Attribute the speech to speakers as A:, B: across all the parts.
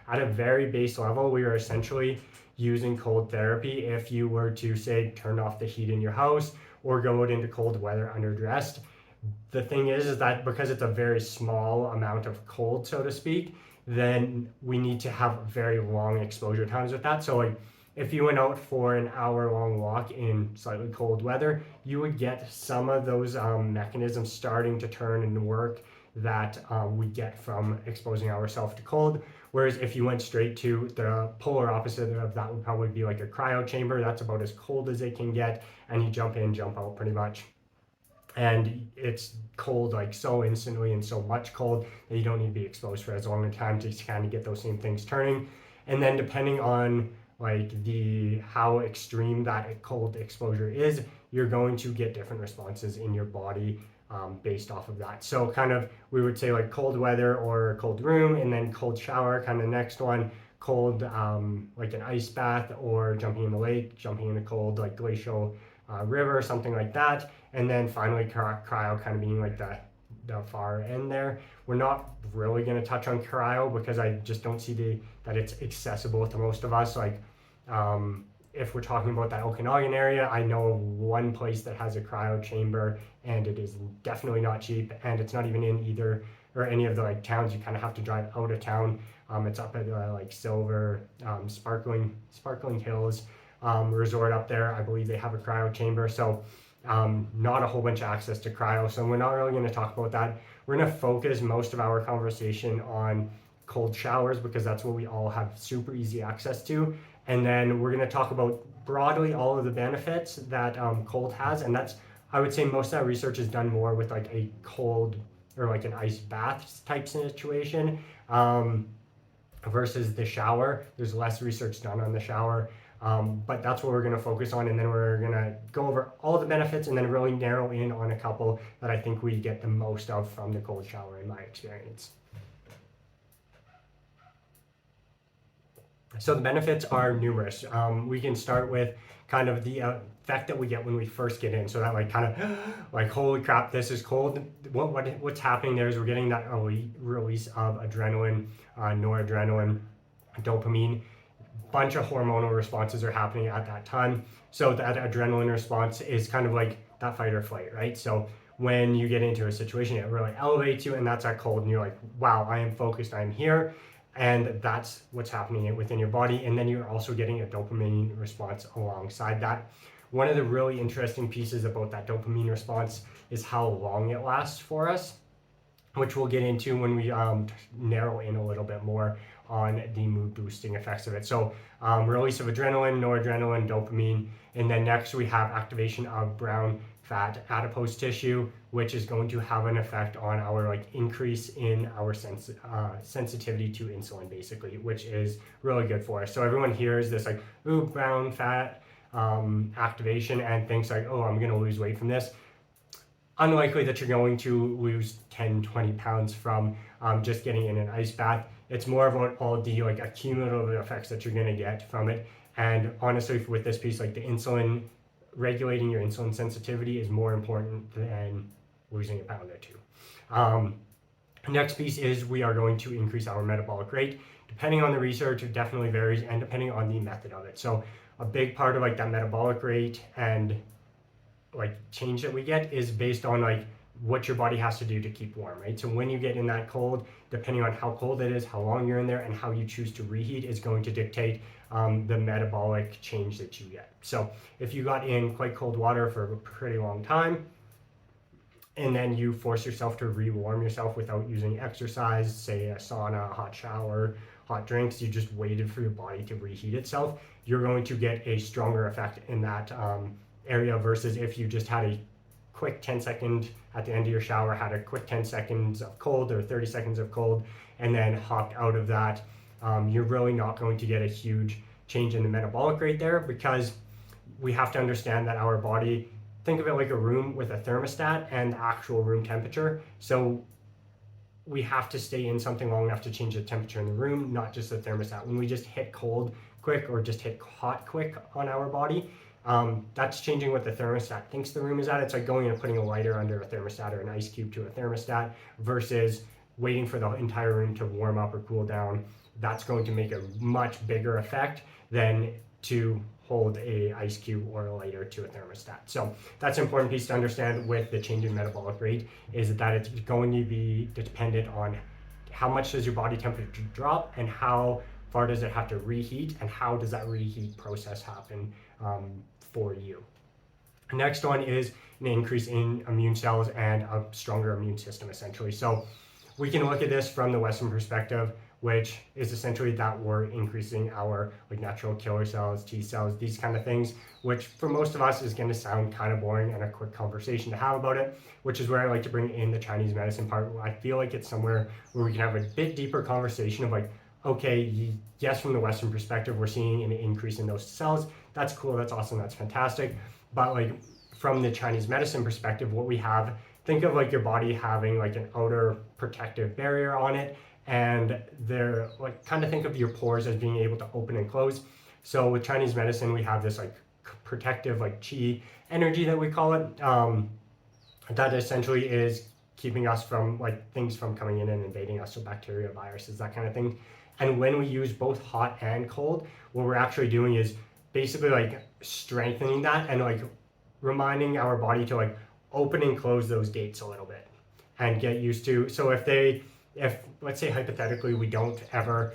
A: at a very base level, we are essentially using cold therapy if you were to, say, turn off the heat in your house or go out into cold weather underdressed. The thing is that because it's a very small amount of cold, so to speak, then we need to have very long exposure times with that. So like if you went out for an hour long walk in slightly cold weather, you would get some of those mechanisms starting to turn and work that we get from exposing ourselves to cold. Whereas if you went straight to the polar opposite of that, would probably be like a cryo chamber. That's about as cold as it can get, and you jump in, jump out pretty much. And it's cold like so instantly and so much cold that you don't need to be exposed for as long a time to kind of get those same things turning. And then depending on like the how extreme that cold exposure is, you're going to get different responses in your body based off of that. So kind of we would say like cold weather or cold room, and then cold shower, kind of next one, cold like an ice bath or jumping in the lake, jumping in a cold like glacial river, something like that. And then finally cryo kind of being like the far end there. We're not really going to touch on cryo because I just don't see that it's accessible to most of us. Like if we're talking about that Okanagan area, I know one place that has a cryo chamber, and it is definitely not cheap, and it's not even in either or any of the like towns. You kind of have to drive out of town. It's up at like Silver, Sparkling Hills resort up there. I believe they have a cryo chamber. So not a whole bunch of access to cryo. So we're not really going to talk about that. We're going to focus most of our conversation on cold showers because that's what we all have super easy access to. And then we're going to talk about broadly all of the benefits that cold has. And that's, I would say most of that research is done more with like a cold or like an ice bath type situation versus the shower. There's less research done on the shower. But that's what we're going to focus on, and then we're going to go over all the benefits and then really narrow in on a couple that I think we get the most of from the cold shower in my experience. So the benefits are numerous. We can start with kind of the effect that we get when we first get in. So that like kind of like, holy crap, this is cold. What's happening there is we're getting that release of adrenaline, noradrenaline, dopamine. Bunch of hormonal responses are happening at that time. So that adrenaline response is kind of like that fight or flight, right? So when you get into a situation, it really elevates you, and that's that cold, and you're like, wow, I am focused, I'm here. And that's what's happening within your body. And then you're also getting a dopamine response alongside that. One of the really interesting pieces about that dopamine response is how long it lasts for us, which we'll get into when we narrow in a little bit more on the mood boosting effects of it. So release of adrenaline, noradrenaline, dopamine, and then next we have activation of brown fat adipose tissue, which is going to have an effect on our like increase in our sensitivity to insulin, basically, which is really good for us. So everyone hears this like, ooh, brown fat activation and thinks like, oh, I'm gonna lose weight from this. Unlikely that you're going to lose 10, 20 pounds from just getting in an ice bath. It's more about all the like accumulative effects that you're going to get from it. And honestly, with this piece, like the insulin, regulating your insulin sensitivity is more important than losing a pound or two. Next piece is we are going to increase our metabolic rate. Depending on the research, it definitely varies, and depending on the method of it. So a big part of like that metabolic rate and like change that we get is based on like what your body has to do to keep warm, right? So when you get in that cold, depending on how cold it is, how long you're in there, and how you choose to reheat is going to dictate the metabolic change that you get. So if you got in quite cold water for a pretty long time, and then you force yourself to rewarm yourself without using exercise, say a sauna, a hot shower, hot drinks, you just waited for your body to reheat itself, you're going to get a stronger effect in that area versus if you just had a quick 10-second at the end of your shower, had a quick 10 seconds of cold or 30 seconds of cold, and then hopped out of that. You're really not going to get a huge change in the metabolic rate there, because we have to understand that our body, think of it like a room with a thermostat and actual room temperature. So we have to stay in something long enough to change the temperature in the room, not just the thermostat. When we just hit cold quick or just hit hot quick on our body, that's changing what the thermostat thinks the room is at. It's like going and putting a lighter under a thermostat or an ice cube to a thermostat versus waiting for the entire room to warm up or cool down that's going to make a much bigger effect than to hold a ice cube or a lighter to a thermostat. So that's an important piece to understand with the change in metabolic rate, is that it's going to be dependent on how much does your body temperature drop and how far does it have to reheat, and how does that reheat process happen for you. The next one is an increase in immune cells and a stronger immune system, essentially. So we can look at this from the Western perspective, which is essentially that we're increasing our like natural killer cells, T cells, these kind of things, which for most of us is going to sound kind of boring and a quick conversation to have about it, which is where I like to bring in the Chinese medicine part. I feel like it's somewhere where we can have a bit deeper conversation of like, okay, yes, from the Western perspective, we're seeing an increase in those cells. That's cool, that's awesome, that's fantastic. But like from the Chinese medicine perspective, what we have, think of like your body having like an outer protective barrier on it, and they're like, kind of think of your pores as being able to open and close. So with Chinese medicine, we have this like protective like qi energy that we call it, that essentially is keeping us from like things from coming in and invading us, so bacteria, viruses, that kind of thing. And when we use both hot and cold, what we're actually doing is basically like strengthening that and like reminding our body to like open and close those gates a little bit and get used to. So if let's say hypothetically we don't ever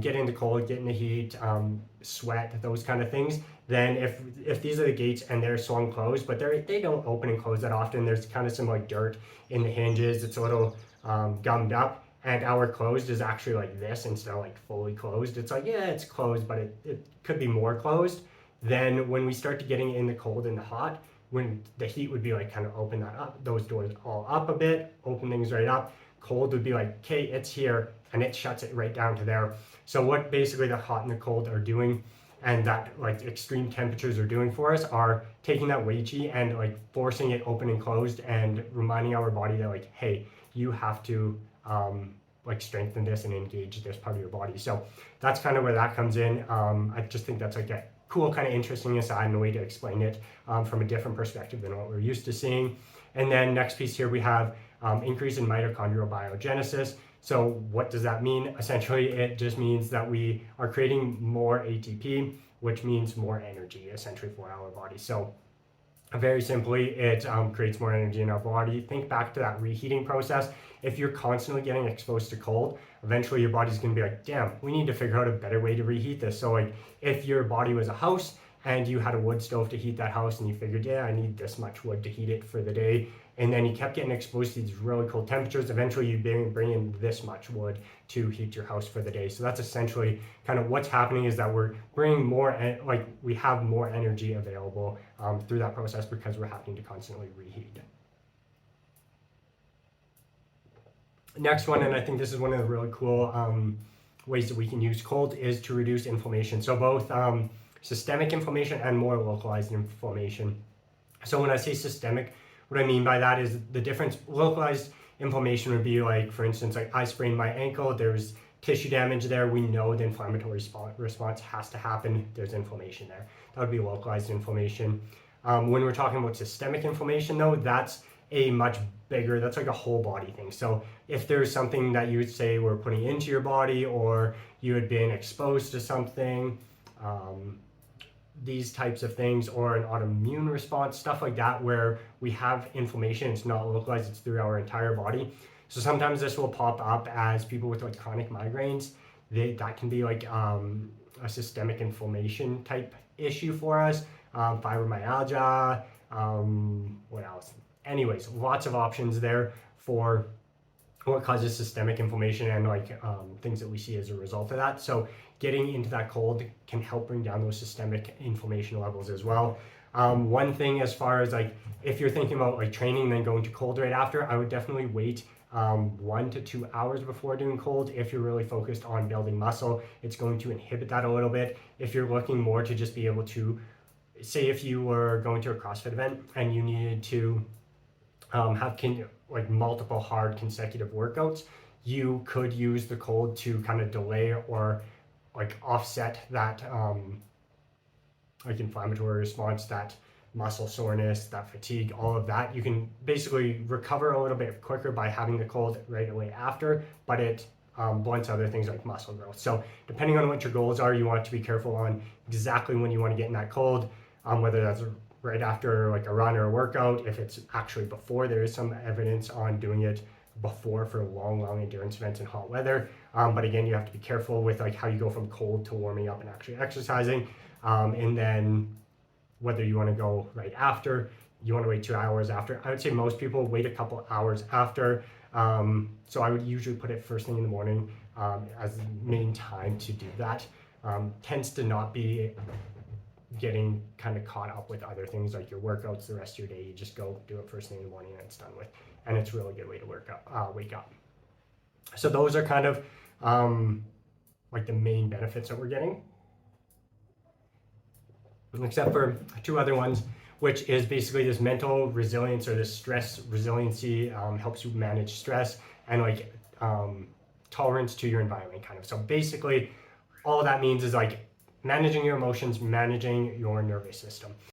A: get into cold, get into heat, sweat, those kind of things, then if these are the gates and they're swung closed, but they don't open and close that often, there's kind of some like dirt in the hinges, it's a little gummed up, and our closed is actually like this instead of like fully closed. It's like, yeah, it's closed, but it could be more closed. Then when we start to getting in the cold and the hot, when the heat would be like kind of open that up, those doors all up a bit, open things right up. Cold would be like, okay, it's here, and it shuts it right down to there. So what basically the hot and the cold are doing, and that like extreme temperatures are doing for us, are taking that Wei Qi and like forcing it open and closed and reminding our body that like, hey, you have to like strengthen this and engage this part of your body. So that's kind of where that comes in. I just think that's like a cool, kind of interesting aside and a way to explain it from a different perspective than what we're used to seeing. And then next piece here, we have increase in mitochondrial biogenesis. So what does that mean? Essentially, it just means that we are creating more ATP, which means more energy essentially for our body. So very simply, it creates more energy in our body. Think back to that reheating process. If you're constantly getting exposed to cold, eventually your body's going to be like, damn, we need to figure out a better way to reheat this. So like if your body was a house and you had a wood stove to heat that house and you figured, yeah, I need this much wood to heat it for the day, and then you kept getting exposed to these really cold temperatures, eventually you bring in this much wood to heat your house for the day. So that's essentially kind of what's happening, is that we're bringing more, like we have more energy available through that process because we're having to constantly reheat. Next one, and I think this is one of the really cool ways that we can use cold, is to reduce inflammation. So both systemic inflammation and more localized inflammation. So when I say systemic, what I mean by that is the difference. Localized inflammation would be like, for instance, like I sprained my ankle, there's tissue damage there, we know the inflammatory response has to happen, there's inflammation there. That would be localized inflammation. When we're talking about systemic inflammation though, that's a much bigger, that's like a whole body thing. So if there's something that you would say were putting into your body, or you had been exposed to something, these types of things, or an autoimmune response, stuff like that, where we have inflammation, it's not localized, it's through our entire body. So sometimes this will pop up as people with like chronic migraines. That can be like a systemic inflammation type issue for us. Fibromyalgia, what else? Anyways, lots of options there for what causes systemic inflammation and like things that we see as a result of that. So getting into that cold can help bring down those systemic inflammation levels as well. One thing, as far as like if you're thinking about like training and then going to cold right after, I would definitely wait 1 to 2 hours before doing cold. If you're really focused on building muscle, it's going to inhibit that a little bit. If you're looking more to just be able to, say if you were going to a CrossFit event and you needed to have like multiple hard consecutive workouts, you could use the cold to kind of delay or like offset that like inflammatory response, that muscle soreness, that fatigue, all of that. You can basically recover a little bit quicker by having the cold right away after, but it blunts other things like muscle growth. So depending on what your goals are, you want to be careful on exactly when you want to get in that cold, whether that's right after like a run or a workout. If it's actually before, there is some evidence on doing it before for long endurance events in hot weather. But again, you have to be careful with like how you go from cold to warming up and actually exercising. And then whether you want to go right after, you want to wait 2 hours after. I would say most people wait a couple hours after. So I would usually put it first thing in the morning as the main time to do that. Tends to not be getting kind of caught up with other things like your workouts the rest of your day. You just go do it first thing in the morning and it's done with. And it's a really good way to wake up. So those are kind of like the main benefits that we're getting. Except for two other ones, which is basically this mental resilience or this stress resiliency, helps you manage stress and like tolerance to your environment kind of. So basically all that means is like managing your emotions, managing your nervous system.